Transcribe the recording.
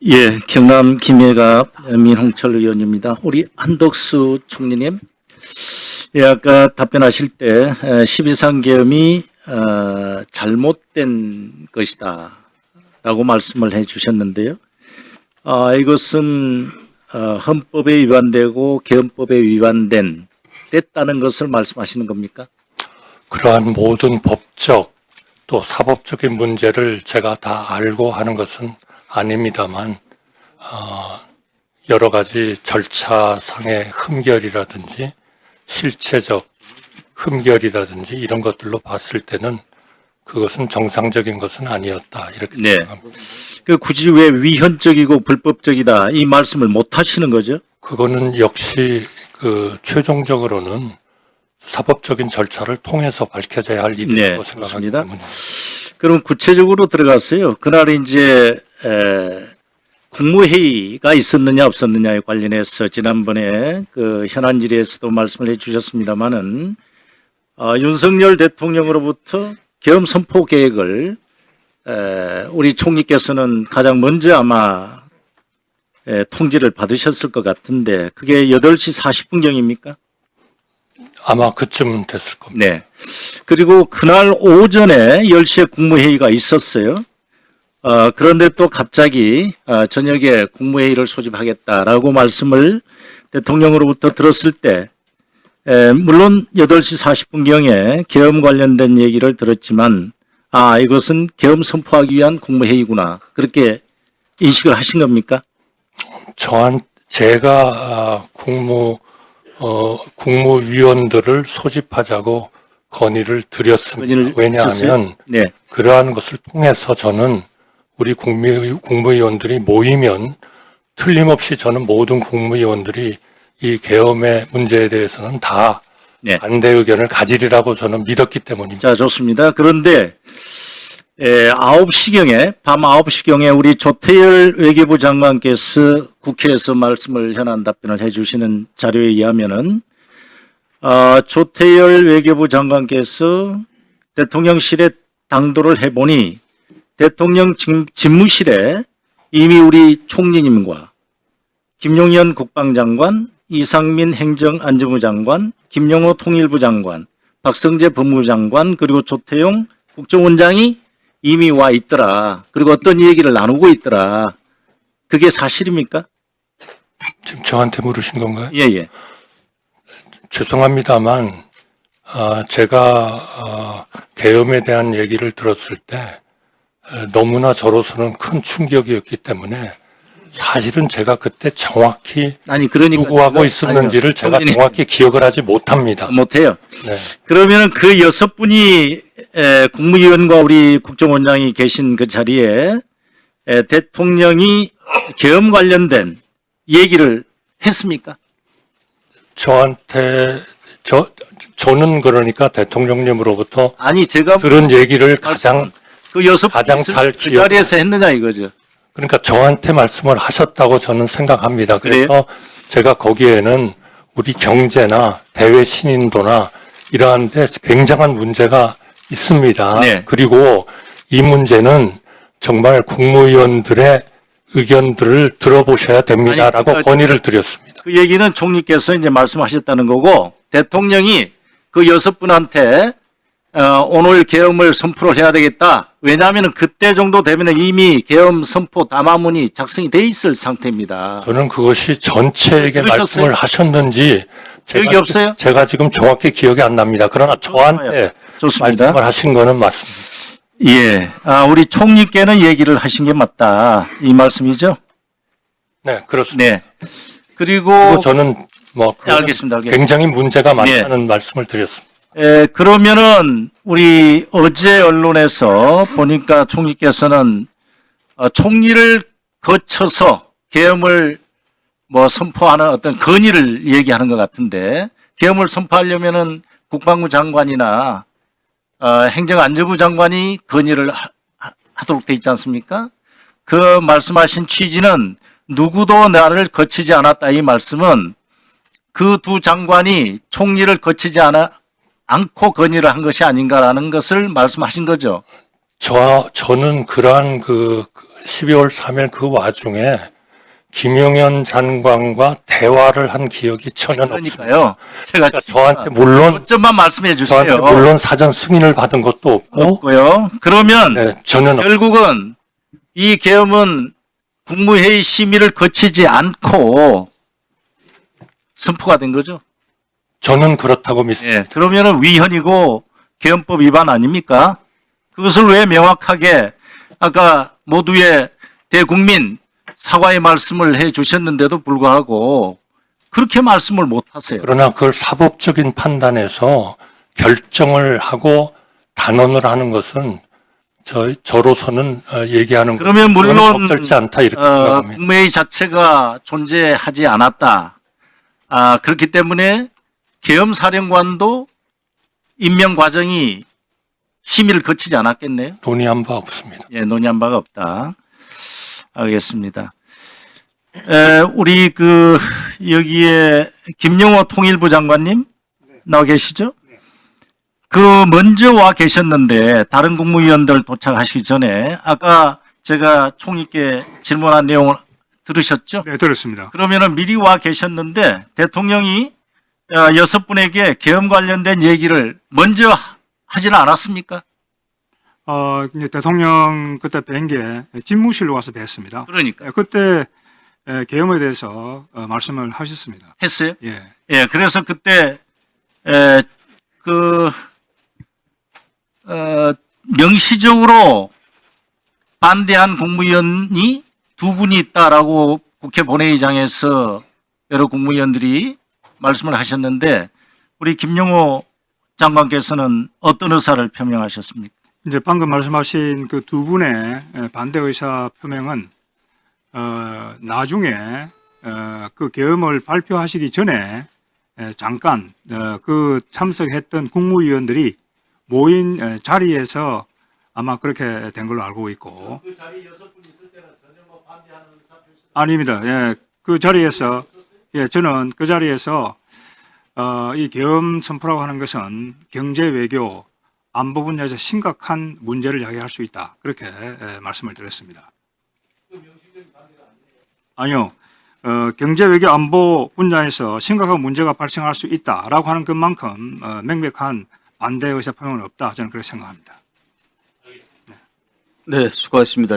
예, 경남 김해갑 민홍철 의원입니다. 우리 한덕수 총리님, 예, 아까 답변하실 때 12.3 계엄이 잘못된 것이다 라고 말씀을 해 주셨는데요. 이것은 헌법에 위반되고 계엄법에 위반된 됐다는 것을 말씀하시는 겁니까? 그러한 모든 법적 또 사법적인 문제를 제가 다 알고 하는 것은 아닙니다만 여러 가지 절차상의 흠결이라든지 실체적 흠결이라든지 이런 것들로 봤을 때는 그것은 정상적인 것은 아니었다 이렇게 네. 생각합니다. 그 굳이 왜 위헌적이고 불법적이다 이 말씀을 못 하시는 거죠? 그거는 역시 그 최종적으로는 사법적인 절차를 통해서 밝혀져야 할 일이라고 생각하기 좋습니다. 때문에. 그럼 구체적으로 들어갔어요. 그날 이제 국무회의가 있었느냐 없었느냐에 관련해서 지난번에 그 현안 질의에서도 말씀을 해주셨습니다마는 윤석열 대통령으로부터 계엄 선포 계획을 우리 총리께서는 가장 먼저 아마 통지를 받으셨을 것 같은데 그게 8시 40분경입니까? 아마 그쯤 됐을 겁니다. 네. 그리고 그날 오전에 10시에 국무회의가 있었어요. 그런데 또 갑자기 저녁에 국무회의를 소집하겠다라고 말씀을 대통령으로부터 들었을 때 물론 8시 40분경에 계엄 관련된 얘기를 들었지만 이것은 계엄 선포하기 위한 국무회의구나. 그렇게 인식을 하신 겁니까? 제가 국무위원들을 소집하자고 건의를 드렸습니다. 왜냐하면 네. 그러한 것을 통해서 저는 우리 국무위원들이 모이면 틀림없이 저는 모든 국무위원들이 이 계엄의 문제에 대해서는 다 네. 반대 의견을 가지리라고 저는 믿었기 때문입니다. 자, 좋습니다. 그런데 9시경에 밤 9시경에 우리 조태열 외교부 장관께서 국회에서 말씀을 현안 답변을 해주시는 자료에 의하면은 조태열 외교부 장관께서 대통령실에 당도를 해보니 대통령 집무실에 이미 우리 총리님과 김용현 국방장관, 이상민 행정안전부 장관, 김용호 통일부 장관, 박성재 법무부 장관 그리고 조태용 국정원장이 이미 와 있더라. 그리고 어떤 얘기를 나누고 있더라. 그게 사실입니까? 지금 저한테 물으신 건가요? 예, 예. 죄송합니다만 제가 계엄에 대한 얘기를 들었을 때 너무나 저로서는 큰 충격이었기 때문에 사실은 제가 그때 정확히 그러니까 누구하고 있었는지를 제가 정확히 기억을 하지 못합니다. 못해요. 네. 그러면은 그 6분이 국무위원과 우리 국정원장이 계신 그 자리에 대통령이 계엄 관련된 얘기를 했습니까? 저한테 저는 그러니까 대통령님으로부터 제가 들은 얘기를 가장 그 6분이 가장 잘 그 자리에서 했느냐 이거죠. 그러니까 저한테 말씀을 하셨다고 저는 생각합니다. 그래서 그래요? 제가 거기에는 우리 경제나 대외 신인도나 이러한 데 굉장한 문제가 있습니다. 네. 그리고 이 문제는 정말 국무위원들의 의견들을 들어보셔야 됩니다라고 건의를 드렸습니다. 그 얘기는 총리께서 이제 말씀하셨다는 거고 대통령이 그 6분한테 오늘 계엄을 선포를 해야 되겠다. 왜냐하면 그때 정도 되면 이미 계엄 선포 담화문이 작성이 돼 있을 상태입니다. 저는 그것이 전체에게 들으셨어요? 말씀을 하셨는지 기억이 없어요? 제가 지금 정확히 기억이 안 납니다. 그러나 저한테 좋습니다. 말씀을 하신 거는 맞습니다. 예, 우리 총리께는 얘기를 하신 게 맞다 이 말씀이죠? 네, 그렇습니다. 네. 그리고 저는 알겠습니다. 굉장히 문제가 많다는 말씀을 드렸습니다. 그러면은 우리 어제 언론에서 보니까 총리께서는 총리를 거쳐서 계엄을 선포하는 어떤 건의를 얘기하는 것 같은데 계엄을 선포하려면은 국방부 장관이나 행정안전부 장관이 건의를 하도록 돼 있지 않습니까? 그 말씀하신 취지는 누구도 나를 거치지 않았다 이 말씀은 그 두 장관이 총리를 거치지 않고 건의를 한 것이 아닌가라는 것을 말씀하신 거죠. 저는 그러한 12월 3일 그 와중에 김용현 장관과 대화를 한 기억이 전혀 없습니다. 그러니까요. 제가 그러니까 저한테 물론 점만 말씀해 주세요. 저한테 물론 사전 승인을 받은 것도 없고, 없고요. 그러면 네, 전혀 결국은 이 계엄은 국무회의 심의를 거치지 않고 선포가 된 거죠. 저는 그렇다고 믿습니다. 예. 그러면은 위헌이고 계엄법 위반 아닙니까? 그것을 왜 명확하게 아까 모두의 대국민 사과의 말씀을 해 주셨는데도 불구하고 그렇게 말씀을 못 하세요. 그러나 그걸 사법적인 판단에서 결정을 하고 단언을 하는 것은 저로서는 얘기하는 그러면 그거는 물론 적절치 않다 이렇게 생각합니다. 국무회의 자체가 존재하지 않았다. 그렇기 때문에 계엄사령관도 임명 과정이 심의를 거치지 않았겠네요. 논의한 바 없습니다. 예, 논의한 바가 없다. 알겠습니다. 우리 여기에 김영호 통일부 장관님 나와 계시죠? 먼저 와 계셨는데 다른 국무위원들 도착하시기 전에 아까 제가 총리께 질문한 내용을 들으셨죠? 네, 들었습니다. 그러면은 미리 와 계셨는데 대통령이 6분에게 계엄 관련된 얘기를 먼저 하지는 않았습니까? 이제 대통령 그때 뵌 게 집무실로 와서 뵀습니다. 그러니까 그때 계엄에 대해서 말씀을 하셨습니다. 했어요. 예. 예, 그래서 그때 명시적으로 반대한 국무위원이 2분이 있다라고 국회 본회의장에서 여러 국무위원들이 말씀을 하셨는데 우리 김영호 장관께서는 어떤 의사를 표명하셨습니까? 이제 방금 말씀하신 그 두 분의 반대 의사 표명은 나중에 그 계엄을 발표하시기 전에 잠깐 그 참석했던 국무위원들이 모인 자리에서 아마 그렇게 된 걸로 알고 있고. 그 자리 6분 있을 때는 전혀 반대하는 의사 표시 아닙니다. 예, 그 자리에서 저는 그 자리에서 이 계엄 선포라고 하는 것은 경제 외교 안보 분야에서 심각한 문제를 야기할 수 있다. 그렇게 말씀을 드렸습니다. 아니요. 경제 외교 안보 분야에서 심각한 문제가 발생할 수 있다라고 하는 것만큼 명백한 반대 의사 표명은 없다. 저는 그렇게 생각합니다. 네, 수고하셨습니다.